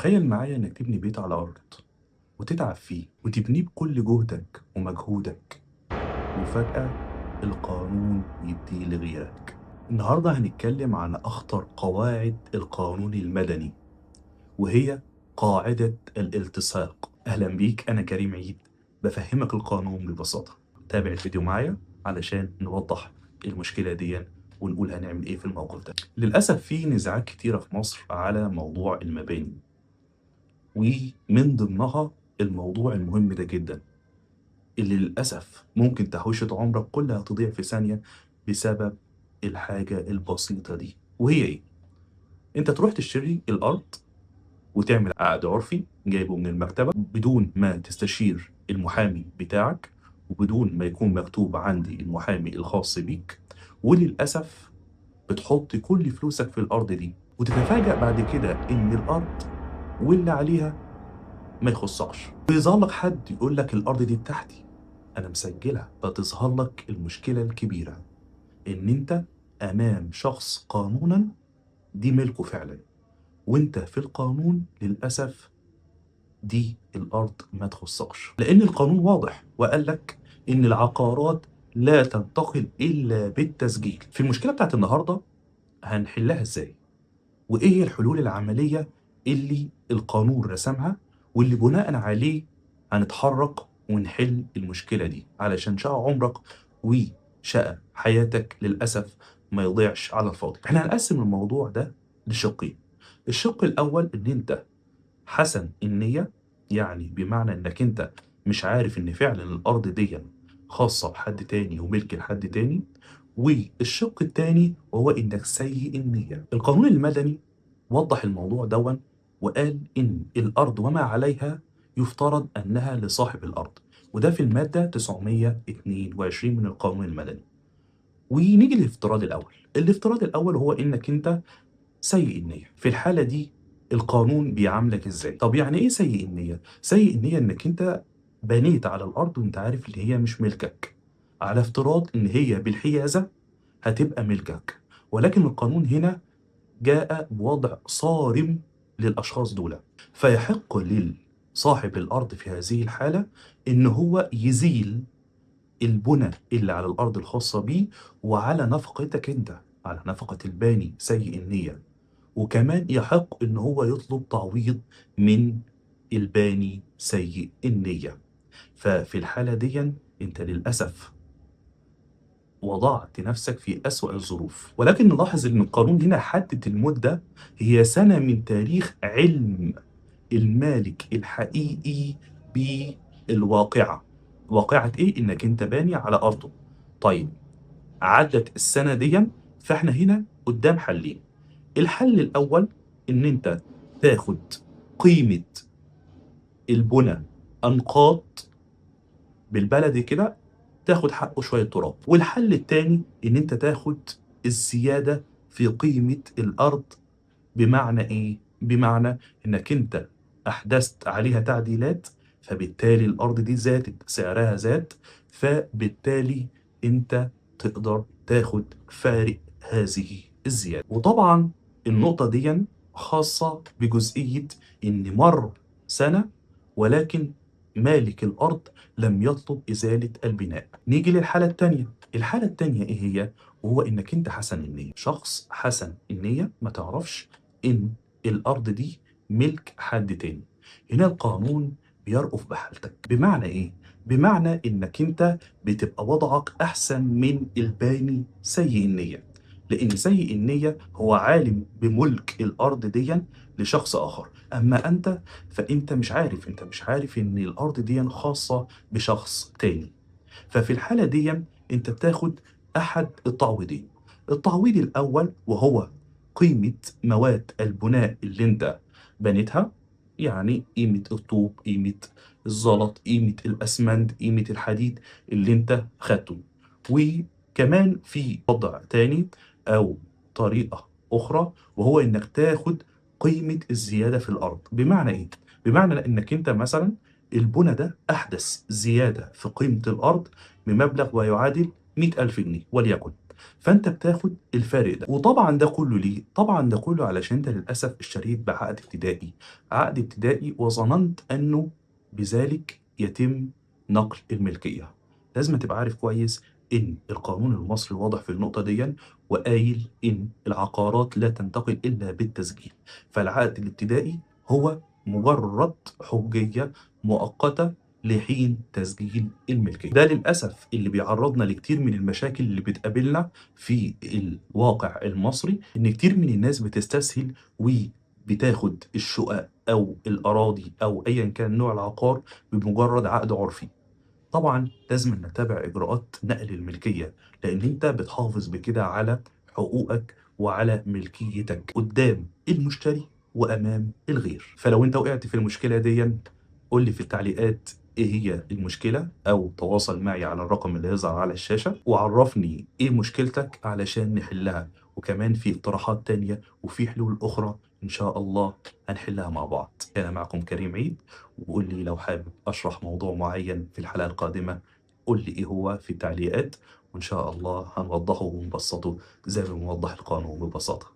تخيل معايا إنك تبني بيت على أرض وتتعب فيه وتبنيه بكل جهدك ومجهودك، وفجأة القانون يديه لغيرك. النهاردة هنتكلم عن أخطر قواعد القانون المدني، وهي قاعدة الالتصاق. أهلا بيك، أنا كريم عيد بفهمك القانون ببساطة. تابع الفيديو معايا علشان نوضح المشكلة دي ونقول هنعمل إيه في الموقف ده. للأسف في نزاعات كتيرة في مصر على موضوع المباني، ومن ضمنها الموضوع المهم ده جدا اللي للأسف ممكن تحويشة عمرك كلها تضيع في ثانية بسبب الحاجة البسيطة دي. وهي إيه؟ أنت تروح تشتري الأرض وتعمل عقد عرفي جايبه من المكتبة بدون ما تستشير المحامي بتاعك، وبدون ما يكون مكتوب عندي المحامي الخاص بيك، وللأسف بتحط كل فلوسك في الأرض دي، وتتفاجأ بعد كده إن الأرض واللي عليها ما يخصكش، ويظهر لك حد يقول لك الارض دي بتاعتي انا مسجلها. فتظهر لك المشكله الكبيره ان انت امام شخص قانونا دي ملكه فعلا، وانت في القانون للاسف دي الارض ما تخصكش، لان القانون واضح وقال لك ان العقارات لا تنتقل الا بالتسجيل. في المشكله بتاعت النهارده هنحلها ازاي؟ وايه هي الحلول العمليه اللي القانون رسمها واللي بناء عليه هنتحرك ونحل المشكله دي، علشان شقى عمرك وشقى حياتك للاسف ما يضيعش على الفاضي. احنا هنقسم الموضوع ده لشقين. الشق الاول ان انت حسن النيه، يعني بمعنى انك انت مش عارف ان فعلا الارض دي خاصه بحد تاني وملك لحد تاني. والشق التاني وهو انك سيء النيه. القانون المدني وضح الموضوع دون وقال إن الأرض وما عليها يفترض أنها لصاحب الأرض، وده في المادة 922 من القانون المدني. ونيجي للافتراض الأول. الافتراض الأول هو إنك أنت سيء النية. في الحالة دي القانون بيعاملك إزاي؟ طب يعني إيه سيء النية؟ سيء النية إنك أنت بنيت على الأرض وأنت عارف إن هي مش ملكك، على افتراض إن هي بالحيازة هتبقى ملكك، ولكن القانون هنا جاء بوضع صارم للأشخاص دول. فيحق لصاحب الأرض في هذه الحالة إن هو يزيل البنى اللي على الأرض الخاصة بيه، وعلى نفقتك أنت، على نفقة الباني سيء النية. وكمان يحق إن هو يطلب تعويض من الباني سيء النية. ففي الحالة دي أنت للأسف وضعت نفسك في أسوأ الظروف. ولكن نلاحظ إن القانون هنا حدد المدة هي سنة من تاريخ علم المالك الحقيقي بالواقعة. واقعة إيه؟ إنك أنت باني على أرضه. طيب، عدت السنة دي، فإحنا هنا قدام حلين. الحل الأول إن أنت تاخد قيمة البنى أنقاط، بالبلدي كده تاخد حقه شوية تراب. والحل التاني إن أنت تاخد الزيادة في قيمة الأرض. بمعنى إيه؟ بمعنى إنك أنت أحدثت عليها تعديلات، فبالتالي الأرض دي زادت، سعرها زاد، فبالتالي أنت تقدر تاخد فارق هذه الزيادة. وطبعا النقطة دي خاصة بجزئية إن مر سنة ولكن مالك الأرض لم يطلب إزالة البناء. نيجي للحالة التانية. الحالة التانية إيه هي؟ وهو إنك أنت حسن النية، شخص حسن النية ما تعرفش إن الأرض دي ملك حد تاني. هنا القانون بيرأف بحالتك. بمعنى إيه؟ بمعنى إنك أنت بتبقى وضعك أحسن من الباني سيء النية، لأن سيء النية هو عالم بملك الأرض دي لشخص آخر، أما أنت فأنت مش عارف، أنت مش عارف إن الأرض دي خاصة بشخص تاني. ففي الحالة دي أنت بتاخد أحد التعويضين. التعويض الأول وهو قيمة مواد البناء اللي أنت بنيتها، يعني قيمة الطوب، قيمة الزلط، قيمة الأسمنت، قيمة الحديد اللي أنت خدته. وكمان في وضع تاني أو طريقة أخرى، وهو إنك تاخد قيمة الزيادة في الأرض. بمعنى إيه؟ بمعنى إنك أنت مثلا البنى ده أحدث زيادة في قيمة الأرض بمبلغ ويعادل 100,000 جنيه وليكن. فأنت بتاخد الفارق ده. وطبعًا ده كله ليه؟ طبعًا ده كله علشان أنت للأسف اشتريت بعقد ابتدائي، عقد ابتدائي وظننت أنه بذلك يتم نقل الملكية. لازمًا تبقى عارف كويس إن القانون المصري واضح في النقطة ديًّا وقايل إن العقارات لا تنتقل إلا بالتسجيل، فالعقد الابتدائي هو مجرد حجية مؤقتة لحين تسجيل الملكية. ده للأسف اللي بيعرّضنا لكتير من المشاكل اللي بتقابلنا في الواقع المصري، إن كتير من الناس بتستسهل وبتاخد الشقق أو الأراضي أو أيًا كان نوع العقار بمجرد عقد عُرفي. طبعًا لازمًا نتّبع إجراءات نقل الملكية، لإن أنت بتحافظ بكده على حقوقك وعلى ملكيتك قدّام المشتري وأمام الغير. فلو أنت وقعت في المشكلة ديًّا قُل لي في التعليقات إيه هي المشكلة، أو تواصل معي على الرقم اللي هيظهر على الشاشة، وعرّفني إيه مشكلتك علشان نحلّها. وكمان في اقتراحات تانية وفي حلول أخرى إن شاء الله هنحلّها مع بعض. كان معكم كريم عيد، وقُل لي لو حابب أشرح موضوع معيّن في الحلقة القادمة، قُل لي إيه هو في التعليقات، وإن شاء الله هنوضّحه ونبسّطه زي ما بنوضّح القانون ببساطة.